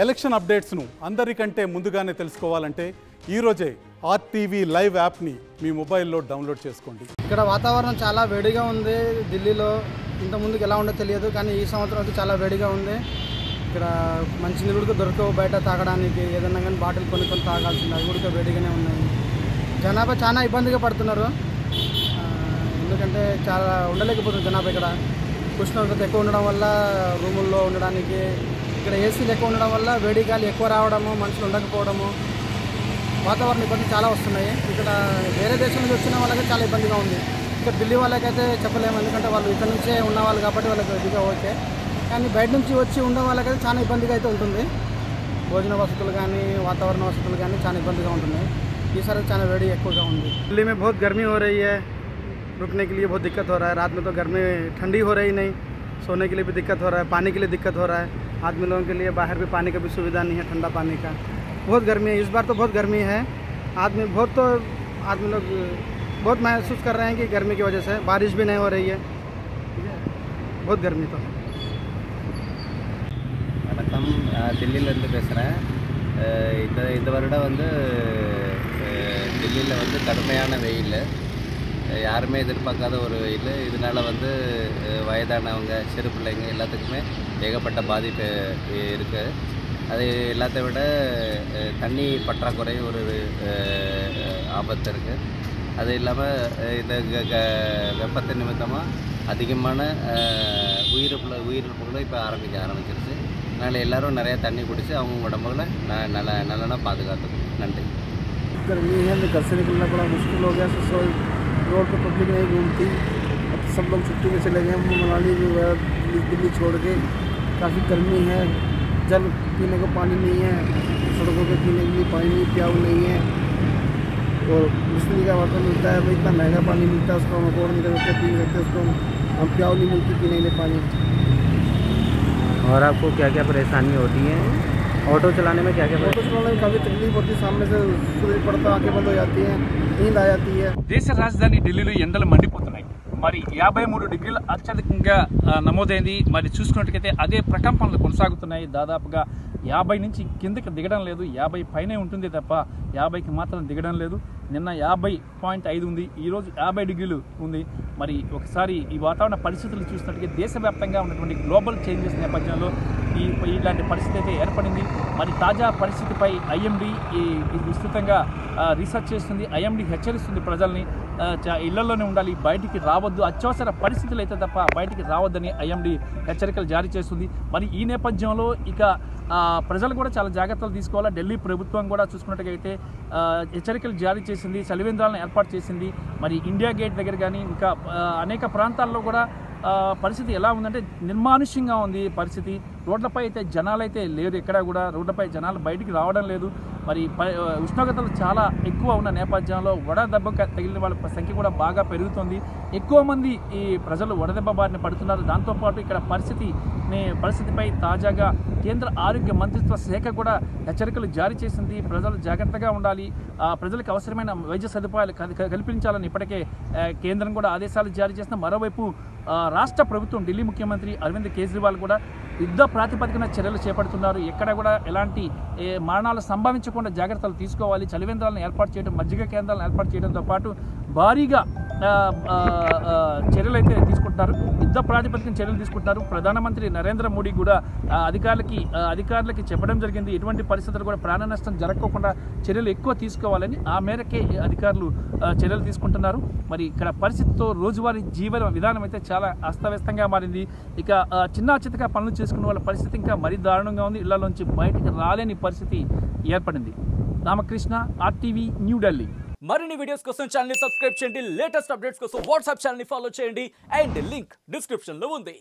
Election అప్డేట్స్ను అందరికంటే ముందుగానే తెలుసుకోవాలంటే ఈరోజే ఆర్టీవీ లైవ్ యాప్ని మీ మొబైల్లో డౌన్లోడ్ చేసుకోండి. ఇక్కడ వాతావరణం చాలా వేడిగా ఉంది. ఢిల్లీలో ఇంత ముందుకు ఎలా ఉండో తెలియదు, కానీ ఈ సంవత్సరం అయితే చాలా వేడిగా ఉంది. ఇక్కడ మంచి నీళ్ళు కూడా దొరకవు బయట తాగడానికి. ఏదన్నా కానీ బాటిల్ కొన్ని తాగాల్సింది, అవి కూడా వేడిగానే ఉన్నాయి. జనాభా చాలా ఇబ్బందిగా పడుతున్నారు, ఎందుకంటే చాలా ఉండలేకపోతుంది జనాభా. ఇక్కడ ఉష్ణోగ్రత ఎక్కువ ఉండడం వల్ల రూముల్లో ఉండడానికి, ఇక్కడ ఏసీలు ఎక్కువ ఉండడం వల్ల వేడి గాలి ఎక్కువ రావడము, మనుషులు ఉండకపోవడము, వాతావరణ ఇబ్బంది చాలా వస్తున్నాయి. ఇక్కడ వేరే దేశం నుంచి వచ్చిన వాళ్ళకి చాలా ఇబ్బందిగా ఉంది. ఇక్కడ ఢిల్లీ వాళ్ళకైతే చెప్పలేము, ఎందుకంటే వాళ్ళు ఇక్కడ నుంచే ఉన్నవాళ్ళు కాబట్టి వాళ్ళకి ఇదిగా ఓకే. కానీ బయట నుంచి వచ్చి ఉన్న వాళ్ళకైతే చాలా ఇబ్బందిగా అయితే ఉంటుంది. భోజన వసతులు కానీ వాతావరణ వసతులు కానీ చాలా ఇబ్బందిగా ఉంటున్నాయి. ఈసారి చాలా వేడి ఎక్కువగా ఉంది. दिल्ली में बहुत गर्मी हो रही है, रुकने के लिए बहुत दिक्कत हो रहा है. रात में तो गर्मी ठंडी हो रही नहीं, सोने के लिए भी दिक्कत हो रहा है, पानी के लिए दिक्कत हो रहा है. आदमी लोगों के लिए बाहर भी पानी का भी सुविधा नहीं है, ठंडा पानी का. बहुत गर्मी है इस बार, तो बहुत गर्मी है. आदमी लोग बहुत महसूस कर रहे हैं कि गर्मी की वजह से बारिश भी नहीं हो रही है. ठीक है, बहुत गर्मी तो है. வணக்கம், தில்லியிலேருந்து பேசுகிறேன். இந்த வருடம் வந்து டெல்லியில் வந்து கடுமையான வெயில், யாருமே எதிர்பார்க்காத ஒரு வெயில். இதனால் வந்து வயதானவங்க, சிறு பிள்ளைங்க எல்லாத்துக்குமே ஏகப்பட்ட பாதிப்பு இருக்குது. அது எல்லாத்தை விட தண்ணி பற்றாக்குறை ஒரு ஆபத்து இருக்குது. அது இல்லாமல் இந்த வெப்பத்தின் நிமித்தமாக அதிகமான உயிரிழப்புகளும் இப்போ ஆரம்பிச்சிருச்சு. அதனால் எல்லோரும் நிறையா தண்ணி குடித்து அவங்க உடம்புகளை நல்ல பாதுகாத்துக்கணும். नंदी गर्मी है, घर से निकलना बड़ा मुश्किल हो गया. सो रोड पर पब्लिक नहीं घूमती. अब सब लोग छुट्टी में चले गए मनाली दिल्ली छोड़ के. काफ़ी गर्मी है, जल पीने को पानी नहीं है, सड़कों पे पीने के लिए पानी नहीं, प्याऊ नहीं है. और बिजली का बर्तन मिलता है, भाई इतना महंगा पानी मिलता है, उसको हम अफोर्ड नहीं कर सकते, पी नहीं सकते उसको. हम प्याऊ नहीं मिलती पीने के लिए पानी. और आपको क्या क्या परेशानी होती है ऑटो चलाने में? क्या क्या ऑटो चलाने में काफ़ी तकलीफ होती है. सामने से सूरज पड़ता, आंखें बंद हो जाती हैं, नींद आ जाती है. దేశ రాజధాని ఢిల్లీలో ఎండలు మండిపోతున్నాయి. మరి 53 డిగ్రీల అత్యధికంగా నమోదైంది. మరి చూసుకున్నట్టుకైతే అదే ప్రకంపనలు కొనసాగుతున్నాయి. దాదాపుగా 50 నుంచి కిందకి దిగడం లేదు, 50 పైనే ఉంటుంది తప్ప 50కి మాత్రం దిగడం లేదు. నిన్న 50.5 ఉంది, ఈరోజు 50 డిగ్రీలు ఉంది. మరి ఒకసారి ఈ వాతావరణ పరిస్థితులు చూసినట్టుగా దేశవ్యాప్తంగా ఉన్నటువంటి గ్లోబల్ చేంజెస్ నేపథ్యంలో ఇలాంటి పరిస్థితి అయితే ఏర్పడింది. మరి తాజా పరిస్థితిపై ఐఎండీ విస్తృతంగా రీసెర్చ్ చేస్తుంది. ఐఎండీ హెచ్చరిస్తుంది ప్రజల్ని ఇళ్లలోనే ఉండాలి, బయటికి రావద్దు, అత్యవసర పరిస్థితులు అయితే తప్ప బయటికి రావద్దని ఐఎండీ హెచ్చరికలు జారీ చేస్తుంది. మరి ఈ నేపథ్యంలో ఇక ప్రజలు కూడా చాలా జాగ్రత్తలు తీసుకోవాలా. ఢిల్లీ ప్రభుత్వం కూడా చూసుకున్నట్టుగైతే హెచ్చరికలు జారీ చేసింది, చలివేంద్రాలను ఏర్పాటు చేసింది. మరి ఇండియా గేట్ దగ్గర కానీ ఇంకా అనేక ప్రాంతాల్లో కూడా పరిస్థితి ఎలా ఉందంటే నిర్మానుష్యంగా ఉంది పరిస్థితి. రోడ్లపై అయితే జనాలు అయితే లేరు, ఎక్కడ కూడా రోడ్లపై జనాలు బయటికి రావడం లేదు. మరి ఉష్ణోగ్రతలు చాలా ఎక్కువ ఉన్న నేపథ్యంలో వడదెబ్బ తగిలిన వాళ్ళ సంఖ్య కూడా బాగా పెరుగుతుంది. ఎక్కువ మంది ఈ ప్రజలు వడదెబ్బ బారిన పడుతున్నారు. దాంతోపాటు ఇక్కడ పరిస్థితిపై తాజాగా కేంద్ర ఆరోగ్య మంత్రిత్వ శాఖ కూడా హెచ్చరికలు జారీ చేసింది. ప్రజలు జాగ్రత్తగా ఉండాలి, ప్రజలకు అవసరమైన వైద్య సదుపాయాలు కల్పించాలని ఇప్పటికే కేంద్రం కూడా ఆదేశాలు జారీ చేసిన. మరోవైపు రాష్ట్ర ప్రభుత్వం, ఢిల్లీ ముఖ్యమంత్రి అరవింద్ కేజ్రీవాల్ కూడా యుద్ధ ప్రాతిపదికన చర్యలు చేపడుతున్నారు. ఎక్కడ కూడా ఎలాంటి మరణాలు సంభవించకుండా జాగ్రత్తలు తీసుకోవాలి. చలివేంద్రాలను ఏర్పాటు చేయడం, మజ్జిగ కేంద్రాలను ఏర్పాటు చేయడంతో పాటు భారీగా చర్యలు అయితే తీసుకుంటున్నారు, యుద్ధ ప్రాతిపదికన చర్యలు తీసుకుంటున్నారు. ప్రధానమంత్రి నరేంద్ర మోడీ కూడా అధికారులకి చెప్పడం జరిగింది, ఎటువంటి పరిస్థితులు కూడా ప్రాణ నష్టం జరగకుండా చర్యలు ఎక్కువ తీసుకోవాలని. ఆ మేరకే అధికారులు చర్యలు తీసుకుంటున్నారు. మరి ఇక్కడ పరిస్థితితో రోజువారీ జీవన విధానం అయితే చాలా అస్తవ్యస్తంగా మారింది. ఇక చిన్న చితక పనులు చేసుకునే వాళ్ళ పరిస్థితి ఇంకా మరీ దారుణంగా ఉంది. ఇళ్లలోంచి బయటికి రాలేని పరిస్థితి ఏర్పడింది. రామకృష్ణ, ఆర్టీవీ, న్యూఢిల్లీ. మరిన్ని వీడియోస్ కోసం ఛానల్ ని సబ్స్క్రైబ్ చేయండి, లేటెస్ట్ అప్డేట్స్ కోసం వాట్సాప్ ఛానల్ ని ఫాలో చేయండి అండ్ లింక్ డిస్క్రిప్షన్ లో ఉంది.